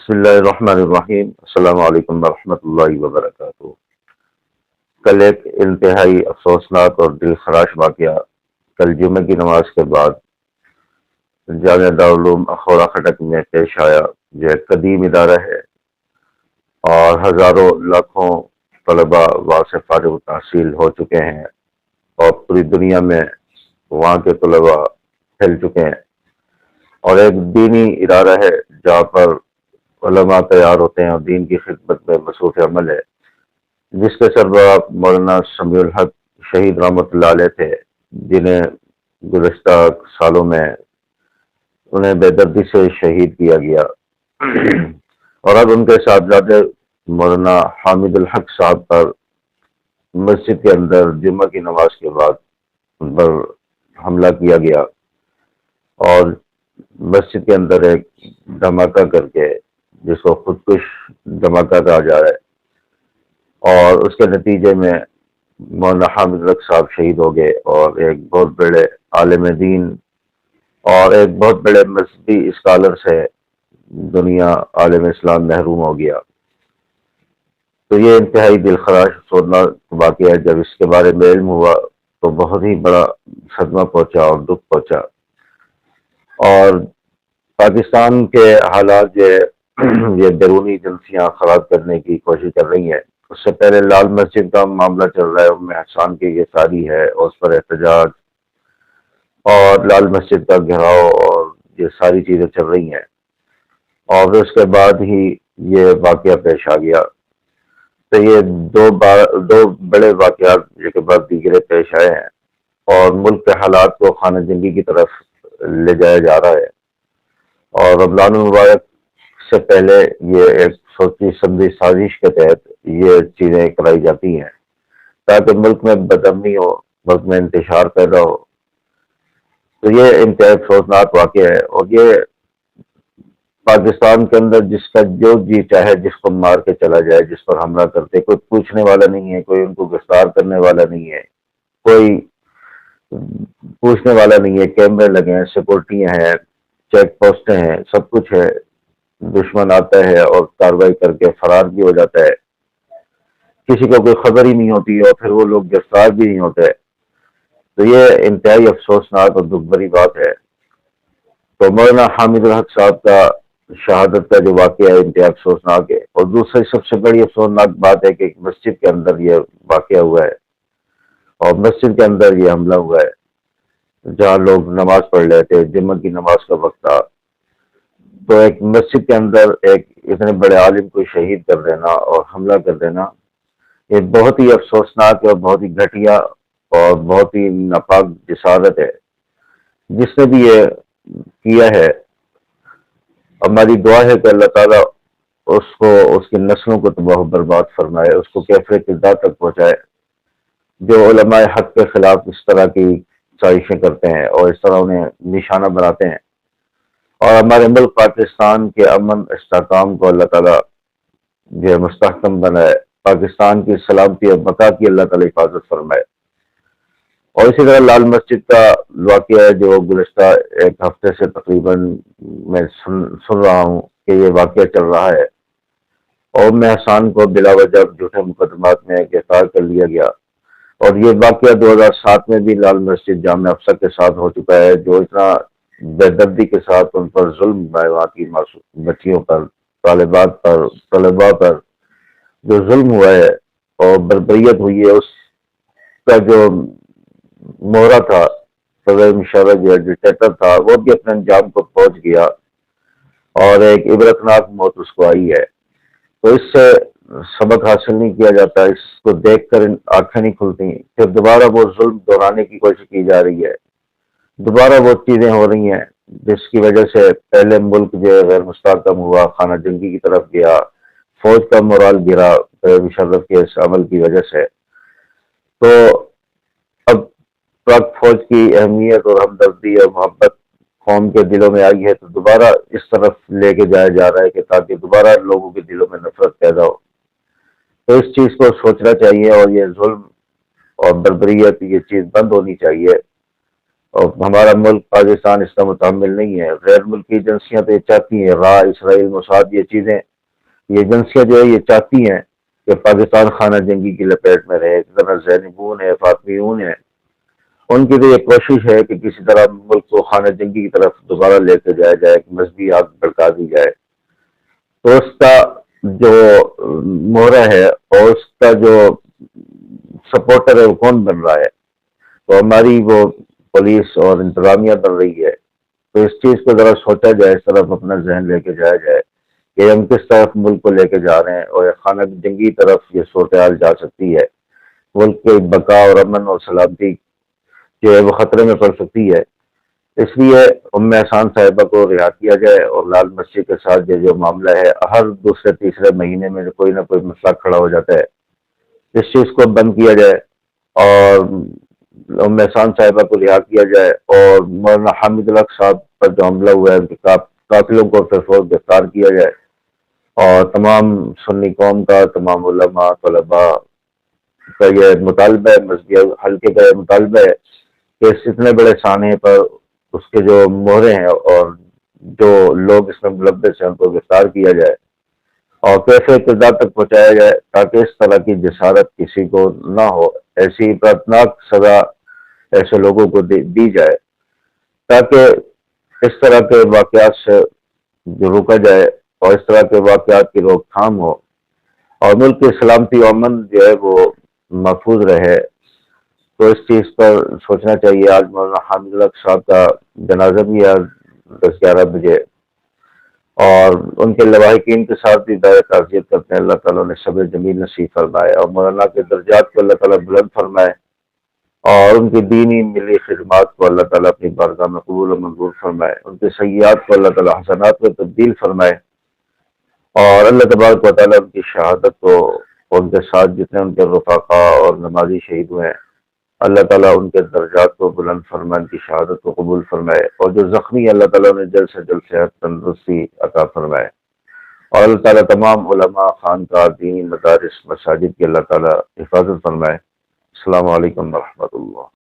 بسم اللہ الرحمن الرحیم، السلام علیکم ورحمۃ اللہ وبرکاتہ۔ کل ایک انتہائی افسوسناک اور دل خراش واقعہ کل جمعہ کی نماز کے بعد جامعہ دارالعلوم اخورا خٹک میں پیش آیا، جو ایک قدیم ادارہ ہے اور ہزاروں لاکھوں طلباء وہاں سے فارغ التحصیل ہو چکے ہیں اور پوری دنیا میں وہاں کے طلباء پھیل چکے ہیں، اور ایک دینی ادارہ ہے جہاں پر علماء تیار ہوتے ہیں اور دین کی خدمت میں مصروف عمل ہے، جس کے سربراہ مولانا سمیع الحق شہید رحمۃ اللہ علیہ تھے، جنہیں گزشتہ سالوں میں انہیں بے دردی سے شہید کیا گیا، اور اب ان کے صاحبزادے مولانا حامد الحق صاحب پر مسجد کے اندر جمعہ کی نماز کے بعد ان پر حملہ کیا گیا اور مسجد کے اندر ایک دھماکہ کر کے، جس کو خودکش دھماکہ کہا جا رہا ہے، اور اس کے نتیجے میں مولانا حامد الحق صاحب شہید ہو گئے اور ایک بہت بڑے عالم دین اور ایک بہت بڑے مذہبی اسکالر سے دنیا عالم اسلام محروم ہو گیا۔ تو یہ انتہائی دل خراش افسوسناک واقعہ ہے۔ جب اس کے بارے میں علم ہوا تو بہت ہی بڑا صدمہ پہنچا اور دکھ پہنچا، اور پاکستان کے حالات جو ہے یہ بیرونی ایجنسیاں خراب کرنے کی کوشش کر رہی ہیں۔ اس سے پہلے لال مسجد کا معاملہ چل رہا ہے، ام احسان کی یہ شادی ہے اور اس پر احتجاج اور لال مسجد کا گھیراؤ اور یہ ساری چیزیں چل رہی ہیں، اور اس کے بعد ہی یہ واقعہ پیش آ گیا۔ تو یہ دو بڑے واقعات جو کہ بعد دیگرے پیش آئے ہیں، اور ملک کے حالات کو خانہ جنگی کی طرف لے جایا جا رہا ہے، اور رمضان المبارک سے پہلے یہ ایک سوچی سمجھی سازش کے تحت یہ چیزیں کرائی جاتی ہیں تاکہ ملک میں بدامنی ہو، ملک میں انتشار پیدا ہو۔ تو یہ انتہائی افسوسناک واقعہ ہے، اور یہ پاکستان کے اندر جس کا جو جی چاہے جس کو مار کے چلا جائے، جس پر حملہ کرتے، کوئی پوچھنے والا نہیں ہے، کوئی ان کو گرفتار کرنے والا نہیں ہے، کوئی پوچھنے والا نہیں ہے۔ کیمرے لگے ہیں، سیکورٹیاں ہیں، چیک پوسٹیں ہیں، سب کچھ ہے۔ دشمن آتا ہے اور کارروائی کر کے فرار بھی ہو جاتا ہے، کسی کو کوئی خبر ہی نہیں ہوتی، اور پھر وہ لوگ گرفتار بھی نہیں ہوتے۔ تو یہ انتہائی افسوسناک اور دکھ بھری بات ہے۔ تو مولانا حامد الحق صاحب کا شہادت کا جو واقعہ ہے انتہائی افسوسناک ہے، اور دوسری سب سے بڑی افسوسناک بات ہے کہ ایک مسجد کے اندر یہ واقعہ ہوا ہے، اور مسجد کے اندر یہ حملہ ہوا ہے جہاں لوگ نماز پڑھ رہے تھے، جمعہ کی نماز کا وقت تھا۔ تو ایک مسجد کے اندر ایک اتنے بڑے عالم کو شہید کر دینا اور حملہ کر دینا، یہ بہت ہی افسوسناک اور بہت ہی گھٹیا اور بہت ہی ناپاک جسارت ہے۔ جس نے بھی یہ کیا ہے، ہماری دعا ہے کہ اللہ تعالیٰ اس کو، اس کی نسلوں کو تباہ و برباد فرمائے، اس کو کیفر کردار تک پہنچائے، جو علماء حق کے خلاف اس طرح کی سازشیں کرتے ہیں اور اس طرح انہیں نشانہ بناتے ہیں، اور ہمارے ملک پاکستان کے امن استحکام کو اللہ تعالیٰ جو ہے مستحکم بنائے، پاکستان کی سلامتی اور بقا کی اللہ تعالیٰ حفاظت فرمائے۔ اور اسی طرح لال مسجد کا واقعہ ہے جو گزشتہ ایک ہفتے سے تقریباً میں سن رہا ہوں کہ یہ واقعہ چل رہا ہے، اور ام احسان کو بلا وجہ جھوٹے مقدمات میں گرفتار کر لیا گیا، اور یہ واقعہ 2007 میں بھی لال مسجد جامع افسر کے ساتھ ہو چکا ہے، جو اتنا بے دردی کے ساتھ ان پر ظلم وہاں کی بچیوں پر، طالبات پر، طلباء پر جو ظلم ہوا ہے اور بربریت ہوئی ہے، اس کا جو مہرہ تھا، صدر مشرف جو ڈکٹیٹر تھا، وہ بھی اپنے انجام کو پہنچ گیا، اور ایک عبرتناک موت اس کو آئی ہے۔ تو اس سے سبق حاصل نہیں کیا جاتا، اس کو دیکھ کر آنکھیں نہیں کھلتی، پھر دوبارہ وہ ظلم دہرانے کی کوشش کی جا رہی ہے، دوبارہ وہ چیزیں ہو رہی ہیں جس کی وجہ سے پہلے ملک جو ہے غیر مستحکم ہوا، خانہ جنگی کی طرف گیا، فوج کا مورال گرا مشرف کے اس عمل کی وجہ سے۔ تو اب پاک فوج کی اہمیت اور ہمدردی اور محبت قوم کے دلوں میں آئی ہے، تو دوبارہ اس طرف لے کے جایا جا رہا ہے کہ تاکہ دوبارہ لوگوں کے دلوں میں نفرت پیدا ہو۔ تو اس چیز کو سوچنا چاہیے، اور یہ ظلم اور بربریت یہ چیز بند ہونی چاہیے، اور ہمارا ملک پاکستان اس کا متحمل نہیں ہے. غیر ملکی ایجنسیاں تو یہ چاہتی ہیں، را اسرائیل موساد یہ چیزیں، یہ ایجنسیاں جو ہے یہ چاہتی ہیں کہ پاکستان خانہ جنگی کی لپیٹ میں رہے. اس طرح زینبون ہے، فاطمیون ہے، ان کی تو یہ کوشش ہے کہ کسی طرح ملک کو خانہ جنگی کی طرف دوبارہ لے کے جایا جائے، کہ مذہبی آگ بھڑکا دی جائے. تو اس کا جو مہرہ ہے اور اس کا جو سپورٹر ہے وہ کون بن رہا ہے؟ تو ہماری وہ پولیس اور انتظامیہ بن رہی ہے. تو اس چیز کو ذرا سوچا جائے، اس طرف اپنا ذہن لے کے جایا جائے کہ ہم کس طرف ملک کو لے کے جا رہے ہیں، اور خانہ جنگی طرف یہ صورتحال جا سکتی ہے. ملک کے بقا اور امن اور سلامتی جو ہے وہ خطرے میں پڑ سکتی ہے. اس لیے ام احسان صاحبہ کو رہا کیا جائے، اور لال مسجد کے ساتھ جو معاملہ ہے، ہر دوسرے تیسرے مہینے میں کوئی نہ کوئی مسئلہ کھڑا ہو جاتا ہے، اس چیز کو بند کیا جائے اور ام احسان صاحبہ کو رہا کیا جائے. اور مولانا حامد الحق صاحب پر جو حملہ ہوا ہے ان کے قاتلوں کو پھر فوج گرفتار کیا جائے. اور تمام سنی قوم کا، تمام علماء طلباء کا یہ مطالبہ ہے، مذہبی حلقے کا یہ مطالبہ ہے کہ اس اتنے بڑے سانحے پر اس کے جو مہرے ہیں اور جو لوگ اس میں ملوث ہیں ان کو گرفتار کیا جائے اور کیسے اقتدار تک پہنچایا جائے، تاکہ اس طرح کی جسارت کسی کو نہ ہو. ایسی عبرتناک سزا ایسے لوگوں کو دی جائے تاکہ اس طرح کے واقعات سے جو روکا جائے اور اس طرح کے واقعات کی روک تھام ہو اور ملک کی سلامتی و امن جو ہے وہ محفوظ رہے. تو اس چیز پر سوچنا چاہیے. آج مولانا حامد الحق صاحب کا جنازہ بھی ہے 10-11 بجے، اور ان کے لواحقین کے ساتھ بھی دعائے تعزیت کرتے ہیں. اللہ تعالیٰ نے صبر جمیل نصیب فرمائے اور مولانا کے درجات کو اللہ تعالیٰ بلند فرمائے، اور ان کی دینی ملی خدمات کو اللہ تعالیٰ اپنی بارگاہ میں قبول و منظور فرمائے. ان کے سیئات کو اللہ تعالیٰ حسنات میں تبدیل فرمائے، اور اللہ تبارک و تعالیٰ ان کی شہادت کو، ان کے ساتھ جتنے ان کے رفقا اور نمازی شہید ہوئے ہیں، اللہ تعالیٰ ان کے درجات کو بلند فرمائے، ان کی شہادت کو قبول فرمائے. اور جو زخمی اللہ تعالیٰ نے جلد سے جلد صحت تندرستی عطا فرمائے. اور اللہ تعالیٰ تمام علماء، خانقاہ، دینی مدارس، مساجد کی اللہ تعالیٰ حفاظت فرمائے. السلام علیکم ورحمۃ اللہ.